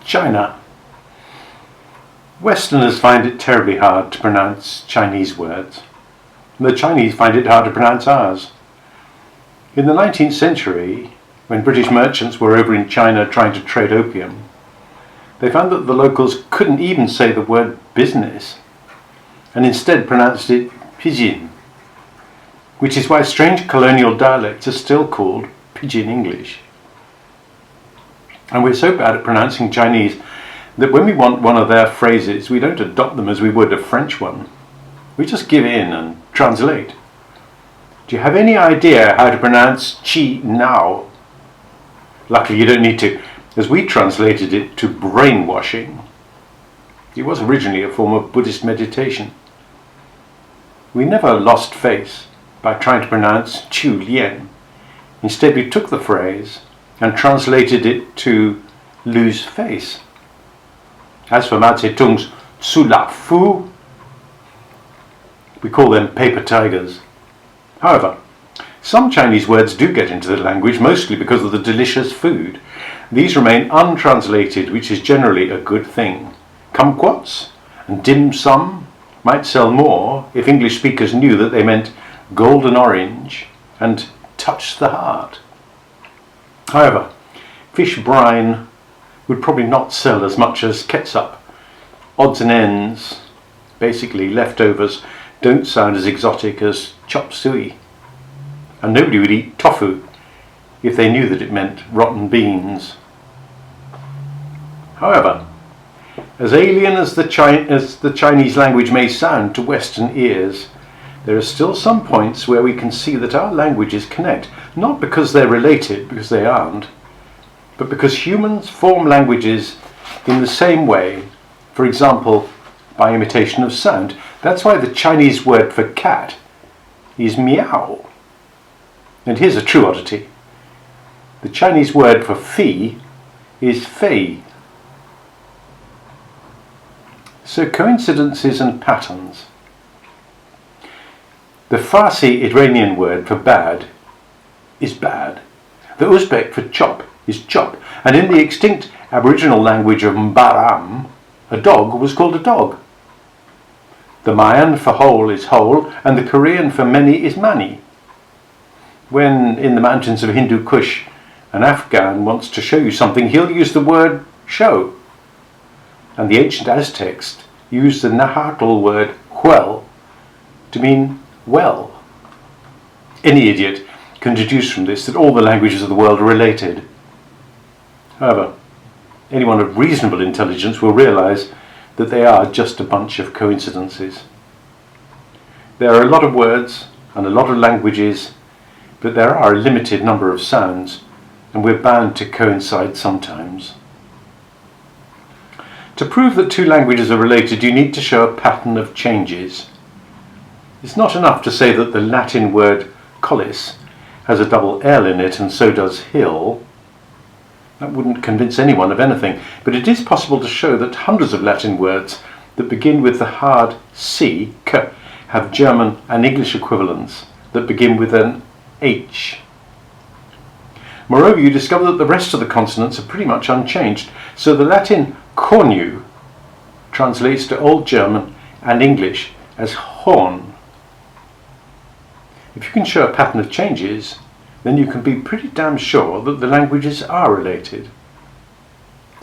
China. Westerners find it terribly hard to pronounce Chinese words. The Chinese find it hard to pronounce ours. In the 19th century, when British merchants were over in China trying to trade opium, they found that the locals couldn't even say the word business, and instead pronounced it pidgin, which is why strange colonial dialects are still called Pidgin English. And we're so bad at pronouncing Chinese that when we want one of their phrases, we don't adopt them as we would a French one. We just give in and translate. Do you have any idea how to pronounce qi now? Luckily you don't need to, as we translated it to brainwashing. It was originally a form of Buddhist meditation. We never lost face by trying to pronounce Chu Lian. Instead we took the phrase and translated it to lose face. As for Mao Zedong's Su La Fu, we call them paper tigers. However, some Chinese words do get into the language, mostly because of the delicious food. These remain untranslated, which is generally a good thing. Kumquats and dim sum might sell more if English speakers knew that they meant golden orange and touch the heart. However, fish brine would probably not sell as much as ketchup. Odds and ends, basically leftovers, don't sound as exotic as chop suey. And nobody would eat tofu if they knew that it meant rotten beans. However, as alien as the Chinese language may sound to Western ears, there are still some points where we can see that our languages connect, not because they're related, because they aren't, but because humans form languages in the same way, for example, by imitation of sound. That's why the Chinese word for cat is meow. And here's a true oddity. The Chinese word for fee is fei. So coincidences and patterns. The Farsi Iranian word for bad is bad. The Uzbek for chop is chop. And in the extinct Aboriginal language of Mbaram, a dog was called a dog. The Mayan for whole is whole, and the Korean for many is mani. When in the mountains of Hindu Kush an Afghan wants to show you something, he'll use the word show. And the ancient Aztecs used the Nahuatl word huel to mean well. Any idiot can deduce from this that all the languages of the world are related. However, anyone of reasonable intelligence will realize that they are just a bunch of coincidences. There are a lot of words and a lot of languages, but there are a limited number of sounds, and we're bound to coincide sometimes. To prove that two languages are related, you need to show a pattern of changes. It's not enough to say that the Latin word collis has a double L in it, and so does hill. That wouldn't convince anyone of anything, but it is possible to show that hundreds of Latin words that begin with the hard C, k, have German and English equivalents that begin with an H. Moreover, you discover that the rest of the consonants are pretty much unchanged, so the Latin cornu translates to Old German and English as horn. If you can show a pattern of changes, then you can be pretty damn sure that the languages are related.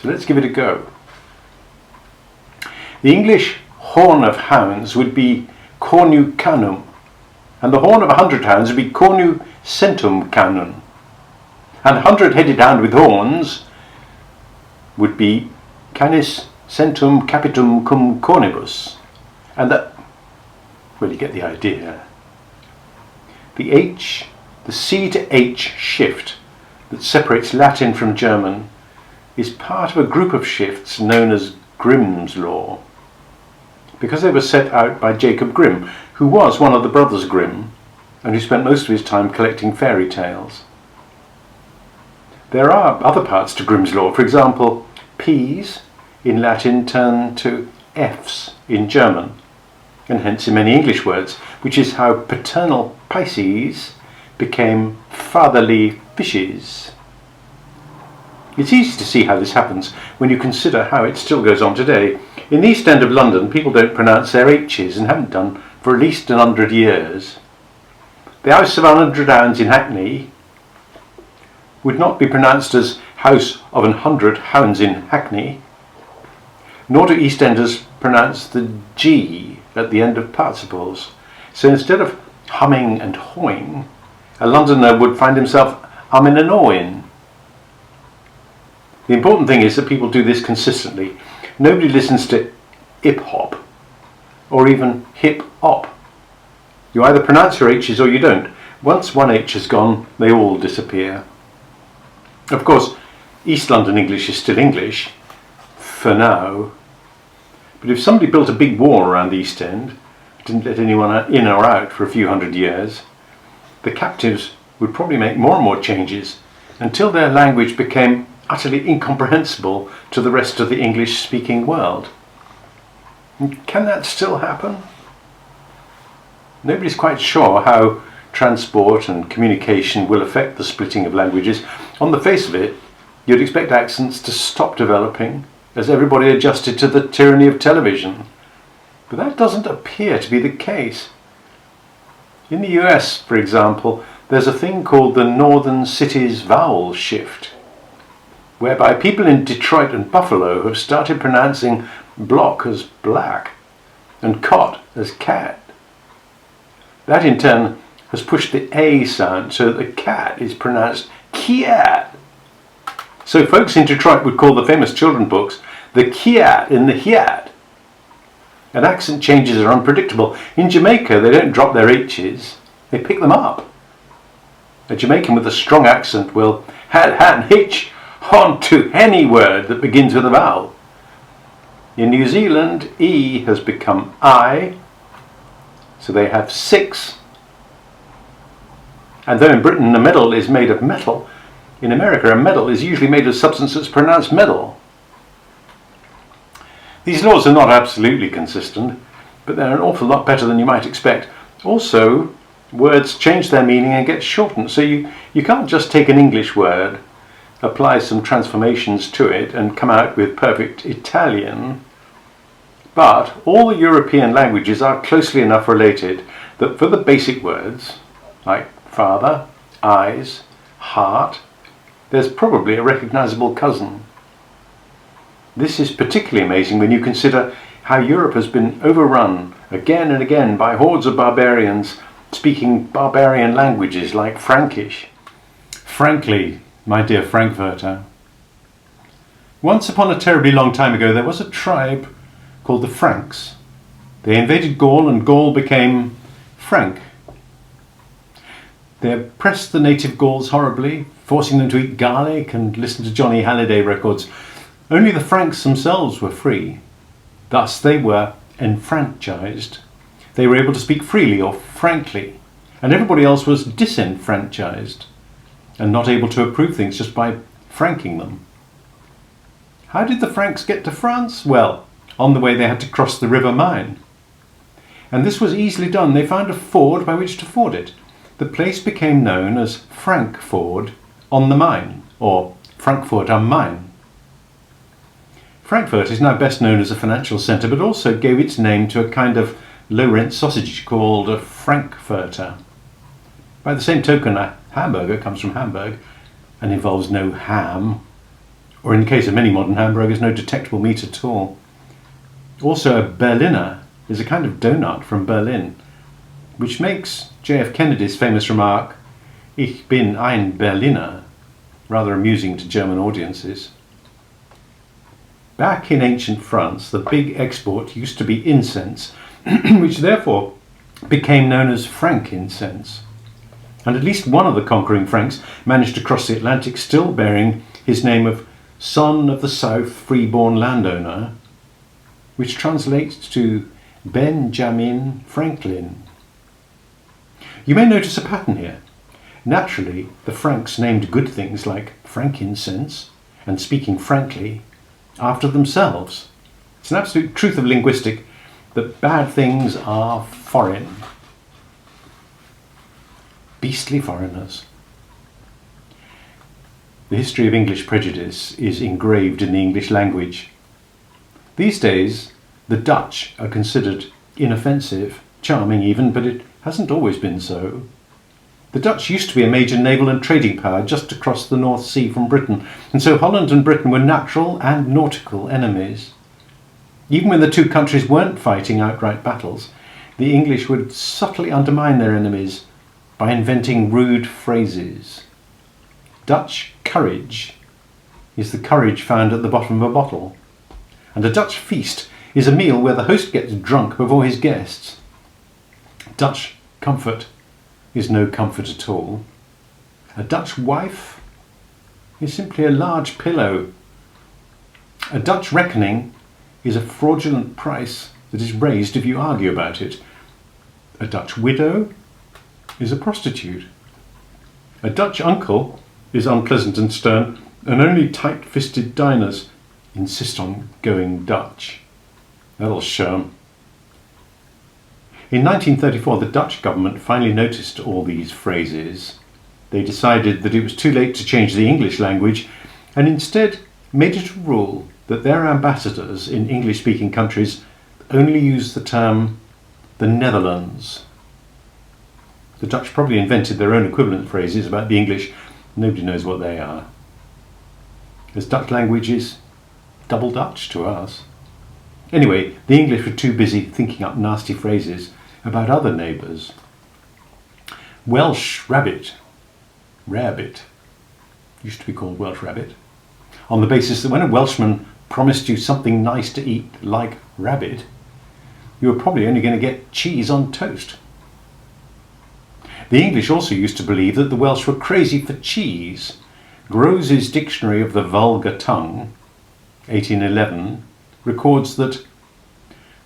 So let's give it a go. The English horn of hounds would be cornu canum, and the horn of 100 hounds would be cornu centum canum, and a 100-headed hound with horns would be canis centum capitum cum cornibus, and that, well, you get the idea. The C to H shift that separates Latin from German is part of a group of shifts known as Grimm's Law, because they were set out by Jacob Grimm, who was one of the brothers Grimm and who spent most of his time collecting fairy tales. There are other parts to Grimm's Law. For example, P's in Latin turn to F's in German, and hence in many English words, which is how paternal Pisces became fatherly fishes. It's easy to see how this happens when you consider how it still goes on today. In the East End of London, people don't pronounce their H's and haven't done for at least 100 years. The House of 100 Hounds in Hackney would not be pronounced as House of 100 Hounds in Hackney, nor do EastEnders pronounce the G at the end of participles. So instead of humming and hawing, a Londoner would find himself umming and awing. The important thing is that people do this consistently. Nobody listens to hip-hop or even hip-hop. You either pronounce your H's or you don't. Once one H is gone, they all disappear. Of course, East London English is still English, for now. But if somebody built a big wall around the East End, didn't let anyone in or out for a few hundred years, the captives would probably make more and more changes until their language became utterly incomprehensible to the rest of the English-speaking world. And can that still happen? Nobody's quite sure how transport and communication will affect the splitting of languages. On the face of it, you'd expect accents to stop developing as everybody adjusted to the tyranny of television. But that doesn't appear to be the case. In the US, for example, there's a thing called the Northern Cities Vowel Shift, whereby people in Detroit and Buffalo have started pronouncing block as black and cot as cat. That in turn has pushed the A sound so that the cat is pronounced kiat. So folks in Detroit would call the famous children's books the kiat in the hiat. And accent changes are unpredictable. In Jamaica, they don't drop their H's, they pick them up. A Jamaican with a strong accent will add H onto any word that begins with a vowel. In New Zealand, E has become I, so they have 6. And though in Britain a medal is made of metal, in America a medal is usually made of substance that's pronounced metal. These laws are not absolutely consistent, but they're an awful lot better than you might expect. Also, words change their meaning and get shortened, so you can't just take an English word, apply some transformations to it and come out with perfect Italian. But all the European languages are closely enough related that for the basic words, like father, eyes, heart, there's probably a recognizable cousin. This is particularly amazing when you consider how Europe has been overrun again and again by hordes of barbarians speaking barbarian languages like Frankish. Frankly, my dear Frankfurter, once upon a terribly long time ago there was a tribe called the Franks. They invaded Gaul and Gaul became Frank. They oppressed the native Gauls horribly, forcing them to eat garlic and listen to Johnny Hallyday records. Only the Franks themselves were free. Thus they were enfranchised. They were able to speak freely or frankly, and everybody else was disenfranchised and not able to approve things just by franking them. How did the Franks get to France? Well, on the way they had to cross the River Main. And this was easily done. They found a ford by which to ford it. The place became known as Frankfurt on the Main, or Frankfurt am Main. Frankfurt is now best known as a financial centre, but also gave its name to a kind of low-rent sausage called a Frankfurter. By the same token, a hamburger comes from Hamburg and involves no ham, or in the case of many modern hamburgers, no detectable meat at all. Also, a Berliner is a kind of donut from Berlin, which makes J.F. Kennedy's famous remark, "Ich bin ein Berliner," rather amusing to German audiences. Back in ancient France, the big export used to be incense, which therefore became known as frankincense. And at least one of the conquering Franks managed to cross the Atlantic still bearing his name of Son of the South Freeborn Landowner, which translates to Benjamin Franklin. You may notice a pattern here. Naturally, the Franks named good things like frankincense and speaking frankly after themselves. It's an absolute truth of linguistics that bad things are foreign. Beastly foreigners. The history of English prejudice is engraved in the English language. These days, the Dutch are considered inoffensive, charming even, but it hasn't always been so. The Dutch used to be a major naval and trading power just across the North Sea from Britain, and so Holland and Britain were natural and nautical enemies. Even when the two countries weren't fighting outright battles, the English would subtly undermine their enemies by inventing rude phrases. Dutch courage is the courage found at the bottom of a bottle, and a Dutch feast is a meal where the host gets drunk before his guests. Dutch comfort is no comfort at all. A Dutch wife is simply a large pillow. A Dutch reckoning is a fraudulent price that is raised if you argue about it. A Dutch widow is a prostitute. A Dutch uncle is unpleasant and stern, and only tight-fisted diners insist on going Dutch. That'll show 'em. In 1934, the Dutch government finally noticed all these phrases. They decided that it was too late to change the English language and instead made it a rule that their ambassadors in English-speaking countries only use the term the Netherlands. The Dutch probably invented their own equivalent phrases about the English. Nobody knows what they are. As Dutch language is double Dutch to us. Anyway, the English were too busy thinking up nasty phrases about other neighbours. Welsh rabbit, rarebit, used to be called Welsh rabbit, on the basis that when a Welshman promised you something nice to eat, like rabbit, you were probably only going to get cheese on toast. The English also used to believe that the Welsh were crazy for cheese. Grose's Dictionary of the Vulgar Tongue, 1811, records that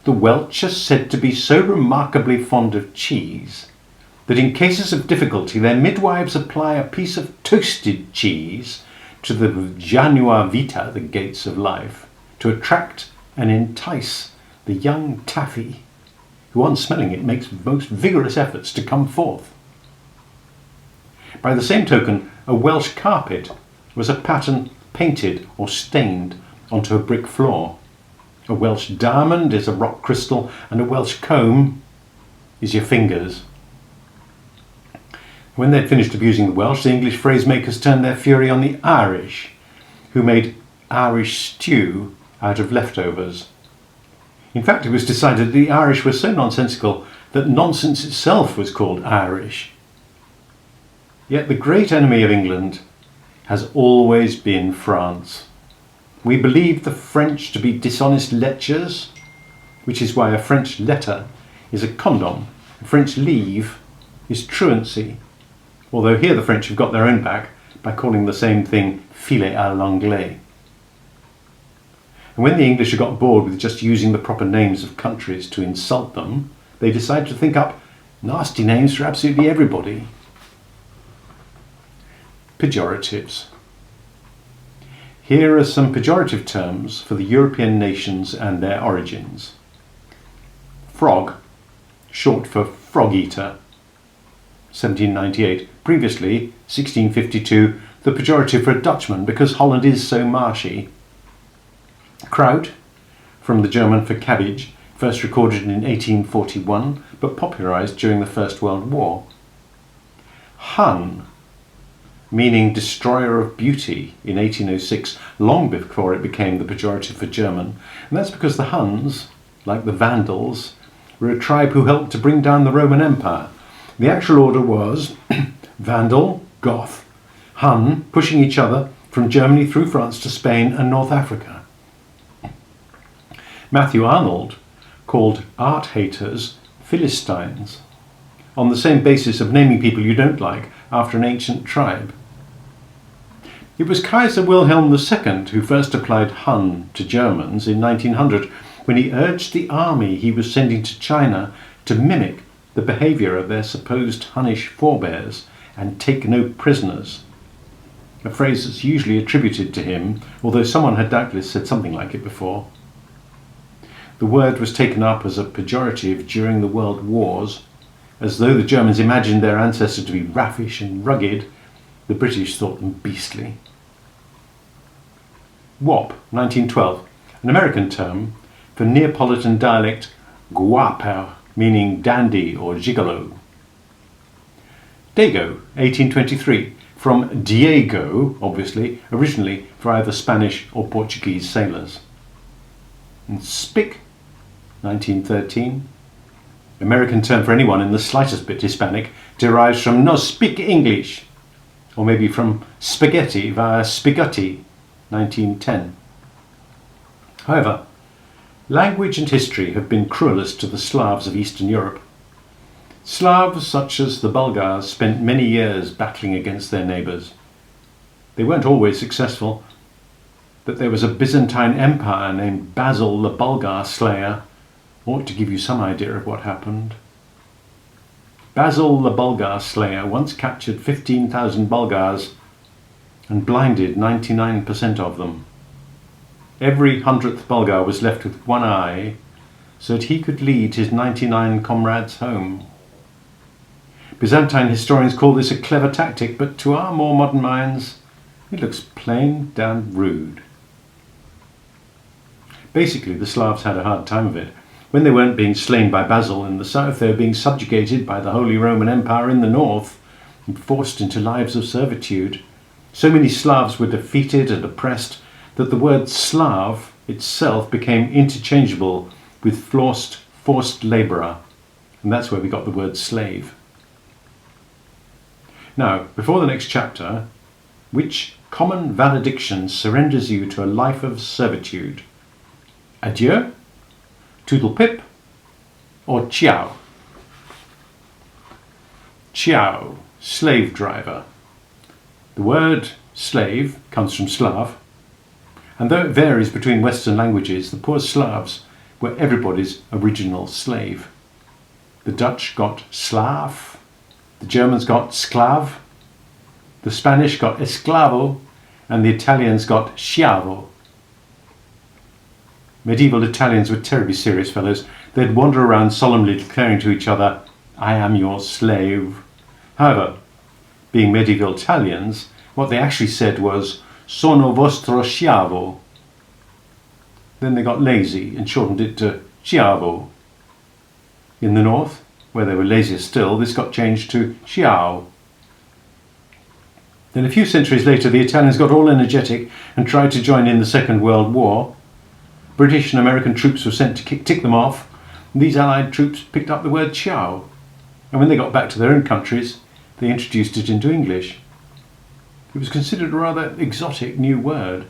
the Welsh are said to be so remarkably fond of cheese that in cases of difficulty their midwives apply a piece of toasted cheese to the janua vita, the gates of life, to attract and entice the young taffy, who on smelling it makes most vigorous efforts to come forth. By the same token, a Welsh carpet was a pattern painted or stained onto a brick floor. A Welsh diamond is a rock crystal, and a Welsh comb is your fingers. When they'd finished abusing the Welsh, the English phrase makers turned their fury on the Irish, who made Irish stew out of leftovers. In fact, it was decided that the Irish were so nonsensical that nonsense itself was called Irish. Yet the great enemy of England has always been France. We believe the French to be dishonest lechers, which is why a French letter is a condom. A French leave is truancy, although here the French have got their own back by calling the same thing filet à l'anglais. And when the English got bored with just using the proper names of countries to insult them, they decided to think up nasty names for absolutely everybody. Pejoratives. Here are some pejorative terms for the European nations and their origins. Frog, short for frog eater, 1798. Previously, 1652, the pejorative for a Dutchman because Holland is so marshy. Kraut, from the German for cabbage, first recorded in 1841 but popularised during the First World War. Hun, meaning destroyer of beauty, in 1806, long before it became the pejorative for German. And that's because the Huns, like the Vandals, were a tribe who helped to bring down the Roman Empire. The actual order was Vandal, Goth, Hun, pushing each other from Germany through France to Spain and North Africa. Matthew Arnold called art haters Philistines, on the same basis of naming people you don't like after an ancient tribe. It was Kaiser Wilhelm II who first applied Hun to Germans in 1900 when he urged the army he was sending to China to mimic the behaviour of their supposed Hunnish forebears and take no prisoners, a phrase that's usually attributed to him, although someone had doubtless said something like it before. The word was taken up as a pejorative during the World Wars, as though the Germans imagined their ancestors to be raffish and rugged. The British thought them beastly. Wop, 1912, an American term for Neapolitan dialect guapo, meaning dandy or gigolo. Dago, 1823, from Diego, obviously, originally for either Spanish or Portuguese sailors. And spick, 1913, American term for anyone in the slightest bit Hispanic, derives from no speak English, or maybe from spaghetti via spaghetti, 1910. However, language and history have been cruelest to the Slavs of Eastern Europe. Slavs such as the Bulgars spent many years battling against their neighbours. They weren't always successful, but there was a Byzantine empire named Basil the Bulgar Slayer. Ought to give you some idea of what happened. Basil the Bulgar Slayer once captured 15,000 Bulgars and blinded 99% of them. Every 100th Bulgar was left with one eye so that he could lead his 99 comrades home. Byzantine historians call this a clever tactic, but to our more modern minds, it looks plain damn rude. Basically, the Slavs had a hard time of it. When they weren't being slain by Basil in the south, they were being subjugated by the Holy Roman Empire in the north and forced into lives of servitude. So many Slavs were defeated and oppressed that the word Slav itself became interchangeable with forced labourer, and that's where we got the word slave. Now, before the next chapter, which common valediction surrenders you to a life of servitude? Adieu, toodle pip, or ciao? Ciao, slave driver. The word slave comes from Slav, and though it varies between Western languages, the poor Slavs were everybody's original slave. The Dutch got Slav, the Germans got Sklav, the Spanish got Esclavo, and the Italians got Schiavo. Medieval Italians were terribly serious fellows. They'd wander around solemnly declaring to each other, "I am your slave." However, being medieval Italians, what they actually said was, "Sono vostro schiavo." Then they got lazy and shortened it to Schiavo. In the north, where they were lazier still, this got changed to Schiao. Then a few centuries later, the Italians got all energetic and tried to join in the Second World War. British and American troops were sent to tick them off, and these Allied troops picked up the word ciao, and when they got back to their own countries, they introduced it into English. It was considered a rather exotic new word.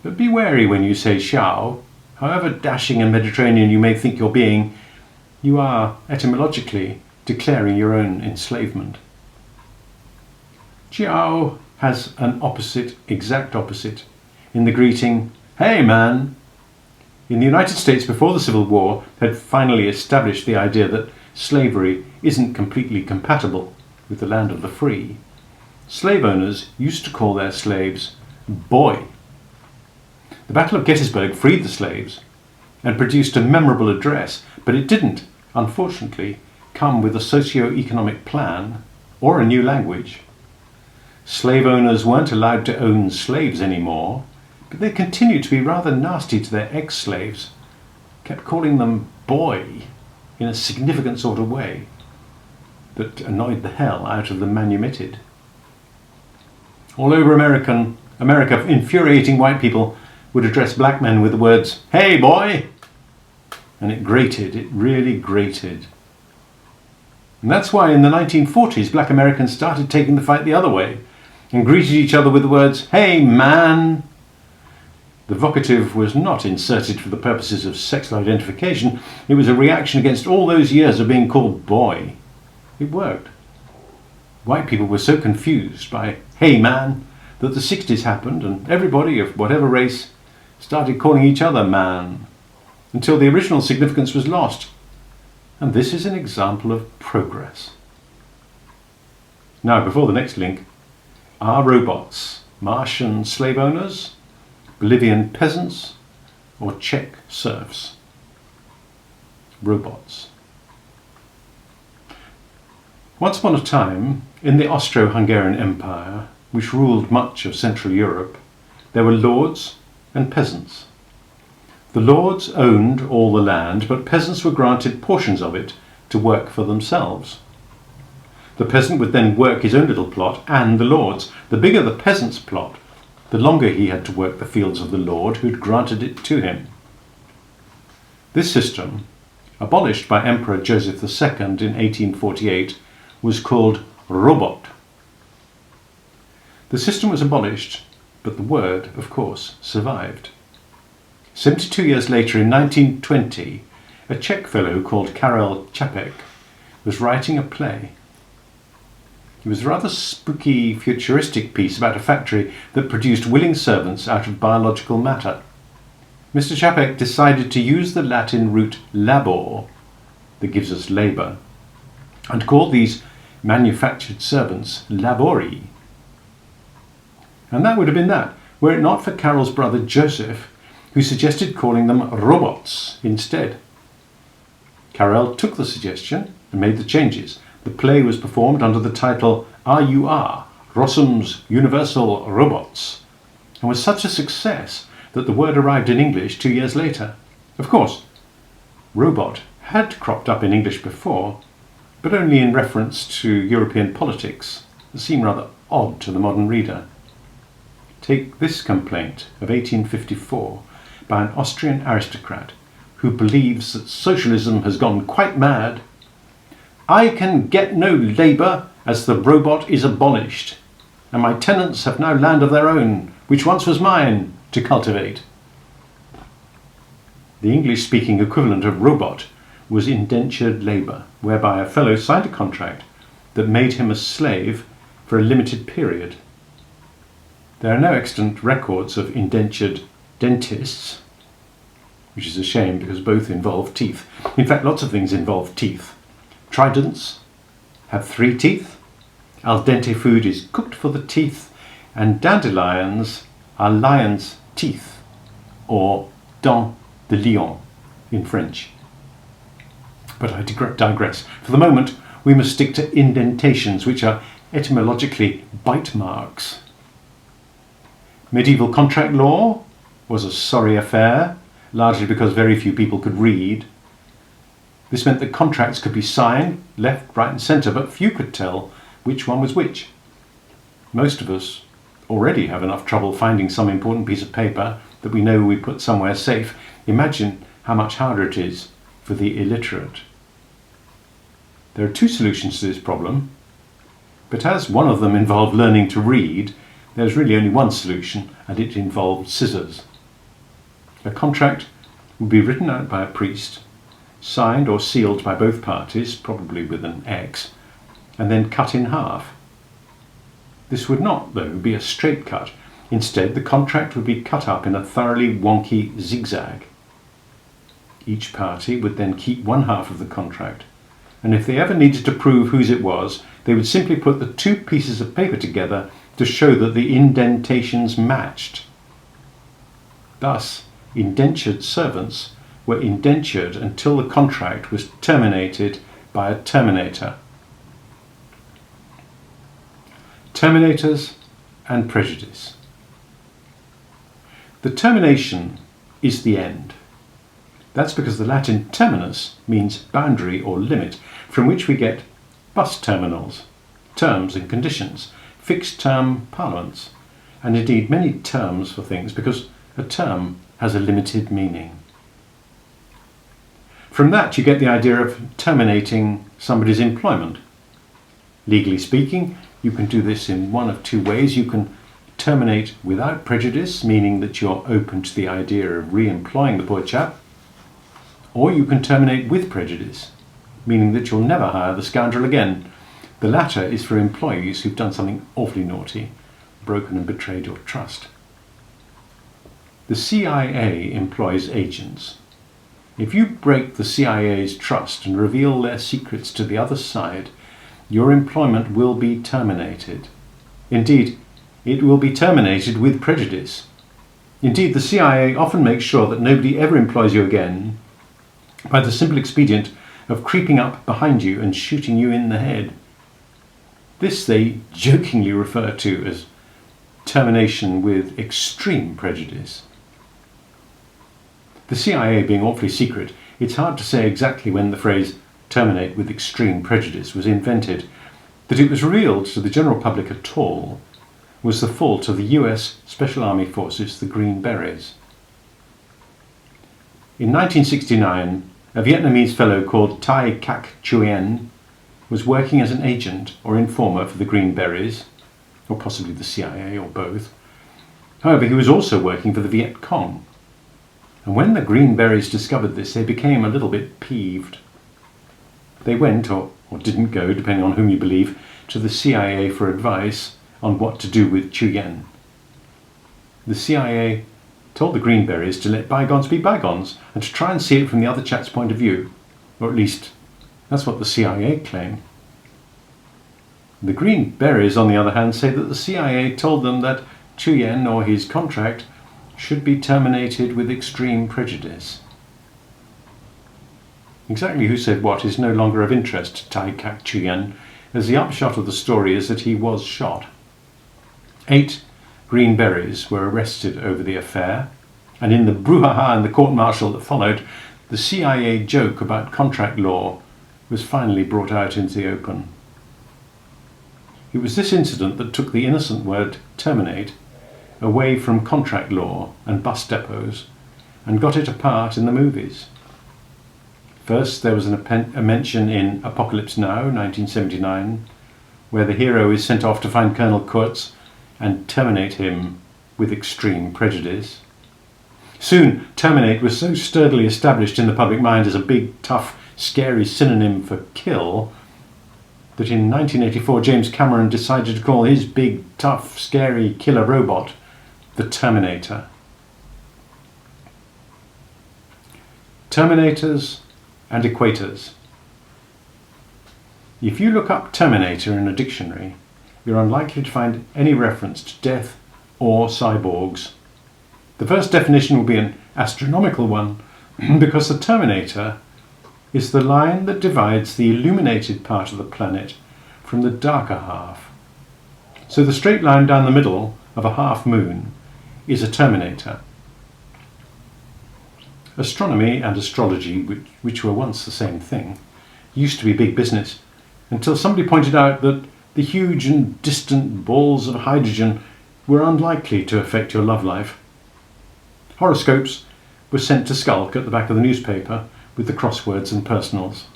But be wary when you say ciao. However dashing and Mediterranean you may think you're being, you are, etymologically, declaring your own enslavement. Ciao has an exact opposite, in the greeting, "Hey man!" In the United States before the Civil War had finally established the idea that slavery isn't completely compatible with the land of the free. Slave owners used to call their slaves boy. The Battle of Gettysburg freed the slaves and produced a memorable address, but it didn't, unfortunately, come with a socio-economic plan or a new language. Slave owners weren't allowed to own slaves anymore, but they continued to be rather nasty to their ex-slaves, kept calling them boy in a significant sort of way that annoyed the hell out of the manumitted. All over America, infuriating white people would address black men with the words, "Hey boy!" And it grated, it really grated. And that's why in the 1940s black Americans started taking the fight the other way and greeted each other with the words, "Hey man!" The vocative was not inserted for the purposes of sexual identification. It was a reaction against all those years of being called boy. It worked. White people were so confused by "hey man" that the 60s happened and everybody of whatever race started calling each other man until the original significance was lost. And this is an example of progress. Now, before the next link, are robots Martian slave owners, Bolivian peasants, or Czech serfs? robots. Once upon a time, in the Austro-Hungarian Empire, which ruled much of Central Europe, there were lords and peasants. The lords owned all the land, but peasants were granted portions of it to work for themselves. The peasant would then work his own little plot and the lord's. The bigger the peasant's plot, the longer he had to work the fields of the lord who had granted it to him. This system, abolished by Emperor Joseph II in 1848, was called robot. The system was abolished, but the word, of course, survived. 72 years later, in 1920, a Czech fellow called Karel Čapek was writing a play. It was a rather spooky, futuristic piece about a factory that produced willing servants out of biological matter. Mr. Čapek decided to use the Latin root labor, that gives us labour, and called these manufactured servants labori. And that would have been that, were it not for Karel's brother Joseph, who suggested calling them robots instead. Karel took the suggestion and made the changes. The play was performed under the title RUR, Rossum's Universal Robots, and was such a success that the word arrived in English 2 years later. Of course, robot had cropped up in English before, but only in reference to European politics that seemed rather odd to the modern reader. Take this complaint of 1854 by an Austrian aristocrat who believes that socialism has gone quite mad. I can get no labour as the robot is abolished, and my tenants have now land of their own, which once was mine, to cultivate. The English-speaking equivalent of robot was indentured labour, whereby a fellow signed a contract that made him a slave for a limited period. There are no extant records of indentured dentists, which is a shame because both involve teeth. In fact, lots of things involve teeth. Tridents have 3 teeth, al dente food is cooked for the teeth, and dandelions are lion's teeth, or dents de lion in French. But I digress. For the moment, we must stick to indentations, which are etymologically bite marks. Medieval contract law was a sorry affair, largely because very few people could read. This meant that contracts could be signed left, right and centre, but few could tell which one was which. Most of us already have enough trouble finding some important piece of paper that we know we put somewhere safe. Imagine how much harder it is for the illiterate. There are 2 solutions to this problem, but as one of them involved learning to read, there's really only one solution, and it involved scissors. A contract would be written out by a priest, signed or sealed by both parties, probably with an X, and then cut in half. This would not, though, be a straight cut. Instead, the contract would be cut up in a thoroughly wonky zigzag. Each party would then keep one half of the contract, and if they ever needed to prove whose it was, they would simply put the 2 pieces of paper together to show that the indentations matched. Thus, indentured servants were indentured until the contract was terminated by a terminator. Terminators and prejudice. The termination is the end. That's because the Latin terminus means boundary or limit, from which we get bus terminals, terms and conditions, fixed term parliaments, and indeed many terms for things, because a term has a limited meaning. From that you get the idea of terminating somebody's employment. Legally speaking, you can do this in one of 2 ways. You can terminate without prejudice, meaning that you're open to the idea of re-employing the poor chap, or you can terminate with prejudice, meaning that you'll never hire the scoundrel again. The latter is for employees who've done something awfully naughty, broken and betrayed your trust. The CIA employs agents. If you break the CIA's trust and reveal their secrets to the other side, your employment will be terminated. Indeed, it will be terminated with prejudice. Indeed, the CIA often makes sure that nobody ever employs you again, by the simple expedient of creeping up behind you and shooting you in the head. This they jokingly refer to as termination with extreme prejudice. The CIA being awfully secret, it's hard to say exactly when the phrase terminate with extreme prejudice was invented. That it was revealed to the general public at all was the fault of the US Special Army Forces, the Green Berets. In 1969, a Vietnamese fellow called Thai Cac Chuyen was working as an agent or informer for the Green Berets, or possibly the CIA, or both. However, he was also working for the Viet Cong. And when the Green Berets discovered this, they became a little bit peeved. They went, or didn't go, depending on whom you believe, to the CIA for advice on what to do with Chuyen. The CIA told the Green Berets to let bygones be bygones and to try and see it from the other chap's point of view, or at least that's what the CIA claim. The Green Berets, on the other hand, say that the CIA told them that Chuyen, or his contract, should be terminated with extreme prejudice. Exactly who said what is no longer of interest to Thai Cac Chuyen, as the upshot of the story is that he was shot. 8 Green Berets were arrested over the affair, and in the brouhaha and the court-martial that followed, the CIA joke about contract law was finally brought out into the open. It was this incident that took the innocent word terminate away from contract law and bus depots and got it apart in the movies. First, there was a mention in Apocalypse Now, 1979, where the hero is sent off to find Colonel Kurtz and terminate him with extreme prejudice. Soon, terminate was so sturdily established in the public mind as a big, tough, scary synonym for kill that in 1984 James Cameron decided to call his big, tough, scary killer robot the Terminator. Terminators and equators. If you look up Terminator in a dictionary, you're unlikely to find any reference to death or cyborgs. The first definition will be an astronomical one, because the Terminator is the line that divides the illuminated part of the planet from the darker half. So the straight line down the middle of a half moon is a terminator. Astronomy and astrology, which were once the same thing, used to be big business, until somebody pointed out that the huge and distant balls of hydrogen were unlikely to affect your love life. Horoscopes were sent to skulk at the back of the newspaper with the crosswords and personals.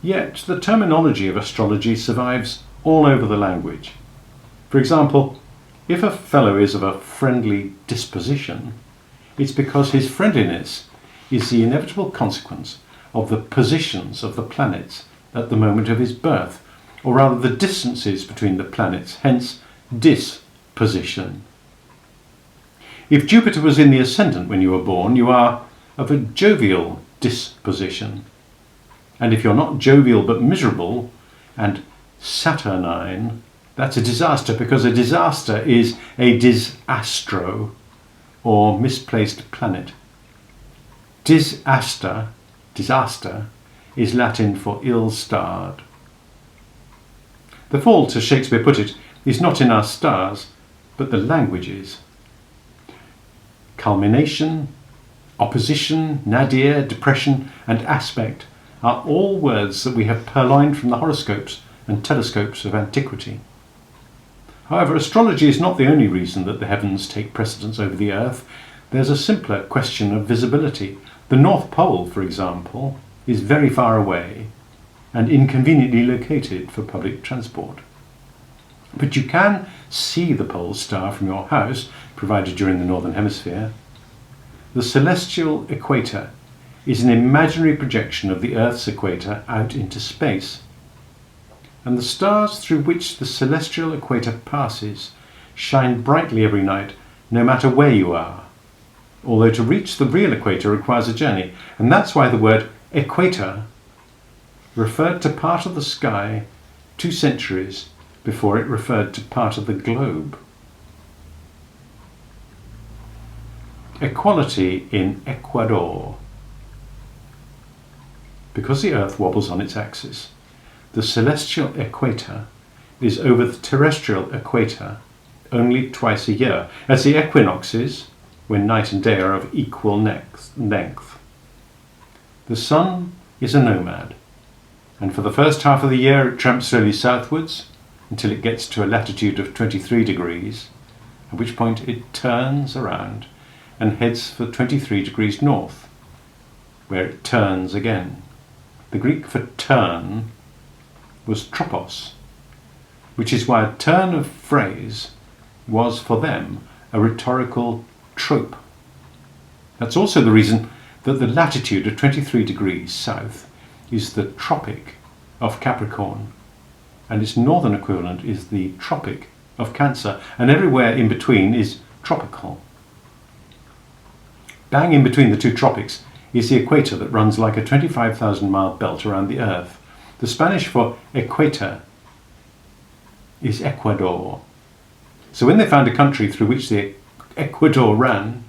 Yet the terminology of astrology survives all over the language. For example, if a fellow is of a friendly disposition, it's because his friendliness is the inevitable consequence of the positions of the planets at the moment of his birth, or rather the distances between the planets, hence disposition. If Jupiter was in the ascendant when you were born, you are of a jovial disposition. And if you're not jovial but miserable and saturnine, that's a disaster, because a disaster is a disastro, or misplaced planet. Disaster is Latin for ill-starred. The fault, as Shakespeare put it, is not in our stars, but the languages. Culmination, opposition, nadir, depression, and aspect are all words that we have purloined from the horoscopes and telescopes of antiquity. However, astrology is not the only reason that the heavens take precedence over the earth. There's a simpler question of visibility. The North Pole, for example, is very far away and inconveniently located for public transport. But you can see the pole star from your house, provided you're in the Northern Hemisphere. The celestial equator is an imaginary projection of the Earth's equator out into space. And the stars through which the celestial equator passes shine brightly every night, no matter where you are. Although to reach the real equator requires a journey, and that's why the word equator referred to part of the sky 2 centuries before it referred to part of the globe. Equality in Ecuador. because the Earth wobbles on its axis. The celestial equator is over the terrestrial equator only twice a year, as the equinoxes, when night and day are of equal length. The sun is a nomad, and for the first half of the year it tramps slowly southwards until it gets to a latitude of 23 degrees, at which point it turns around and heads for 23 degrees north, where it turns again. The Greek for turn was tropos, which is why a turn of phrase was for them a rhetorical trope. That's also the reason that the latitude of 23 degrees south is the Tropic of Capricorn, and its northern equivalent is the Tropic of Cancer, and everywhere in between is tropical. Bang in between the two tropics is the equator that runs like a 25,000-mile belt around the Earth. The Spanish for equator is Ecuador. So when they found a country through which the Ecuador ran,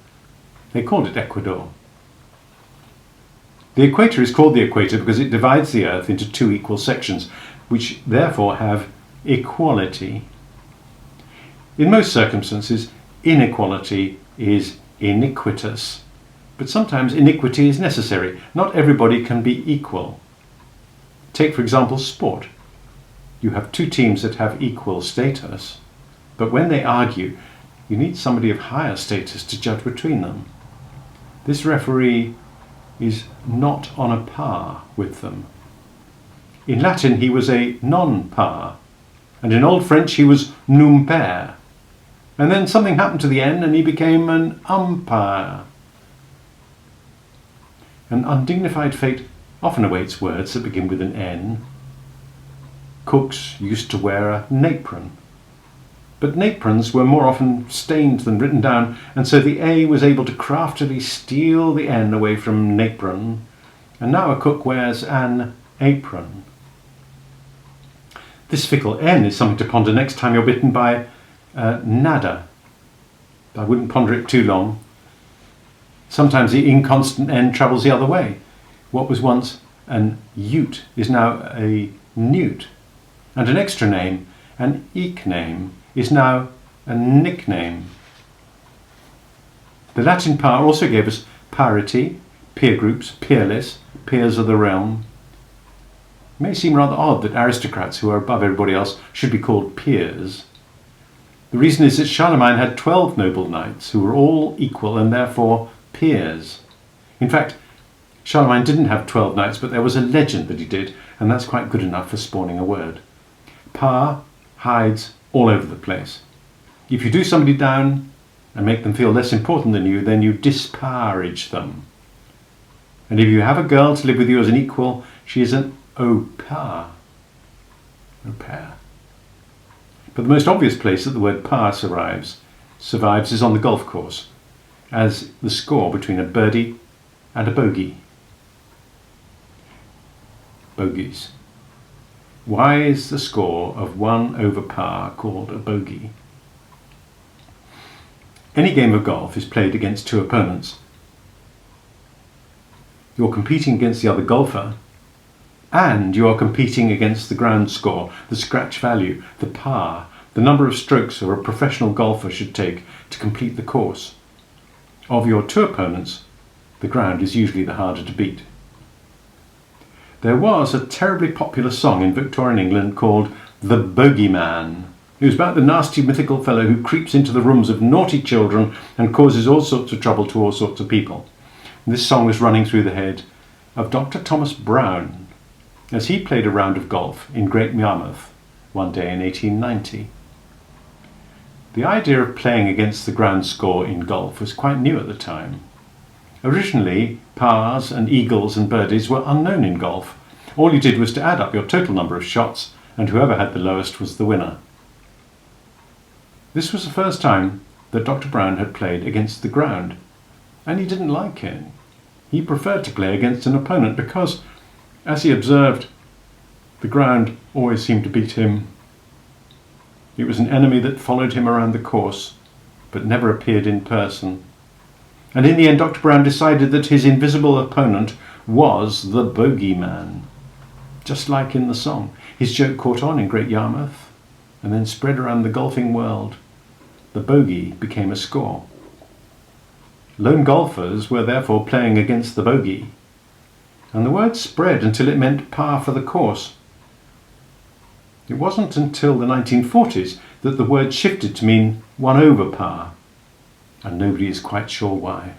they called it Ecuador. The equator is called the equator because it divides the Earth into two equal sections, which therefore have equality. In most circumstances, inequality is iniquitous, but sometimes iniquity is necessary. Not everybody can be equal. Take, for example, sport. You have two teams that have equal status, but when they argue, you need somebody of higher status to judge between them. This referee is not on a par with them. In Latin he was a non-par, and in Old French he was non-pair, and then something happened to the N and he became an umpire. An undignified fate often awaits words that begin with an N. Cooks used to wear a napron, but naprons were more often stained than written down, and so the A was able to craftily steal the N away from napron, and now a cook wears an apron. This fickle N is something to ponder next time you're bitten by nada. I wouldn't ponder it too long. Sometimes the inconstant N travels the other way. What was once an ute is now a newt, and an extra name, an eke name, is now a nickname. The Latin par also gave us parity, peer groups, peerless, peers of the realm. It may seem rather odd that aristocrats who are above everybody else should be called peers. The reason is that Charlemagne had 12 noble knights who were all equal and therefore peers. In fact, Charlemagne didn't have 12 knights, but there was a legend that he did, and that's quite good enough for spawning a word. Par hides all over the place. If you do somebody down and make them feel less important than you, then you disparage them. And if you have a girl to live with you as an equal, she is an au pair. Au pair. But the most obvious place that the word par survives is on the golf course, as the score between a birdie and a bogey. Bogeys. Why is the score of 1 over par called a bogey? Any game of golf is played against two opponents. You're competing against the other golfer, and you are competing against the ground score, the scratch value, the par, the number of strokes a professional golfer should take to complete the course. Of your two opponents, the ground is usually the harder to beat. There was a terribly popular song in Victorian England called The Bogeyman. It was about the nasty mythical fellow who creeps into the rooms of naughty children and causes all sorts of trouble to all sorts of people. And this song was running through the head of Dr. Thomas Brown as he played a round of golf in Great Yarmouth one day in 1890. The idea of playing against the ground score in golf was quite new at the time. Originally, pars and eagles and birdies were unknown in golf. All you did was to add up your total number of shots, and whoever had the lowest was the winner. This was the first time that Dr. Brown had played against the ground, and he didn't like it. He preferred to play against an opponent because, as he observed, the ground always seemed to beat him. It was an enemy that followed him around the course, but never appeared in person. And in the end, Dr. Brown decided that his invisible opponent was the bogeyman. Just like in the song. His joke caught on in Great Yarmouth and then spread around the golfing world. The bogey became a score. Lone golfers were therefore playing against the bogey, and the word spread until it meant par for the course. It wasn't until the 1940s that the word shifted to mean 1 over par, and nobody is quite sure why.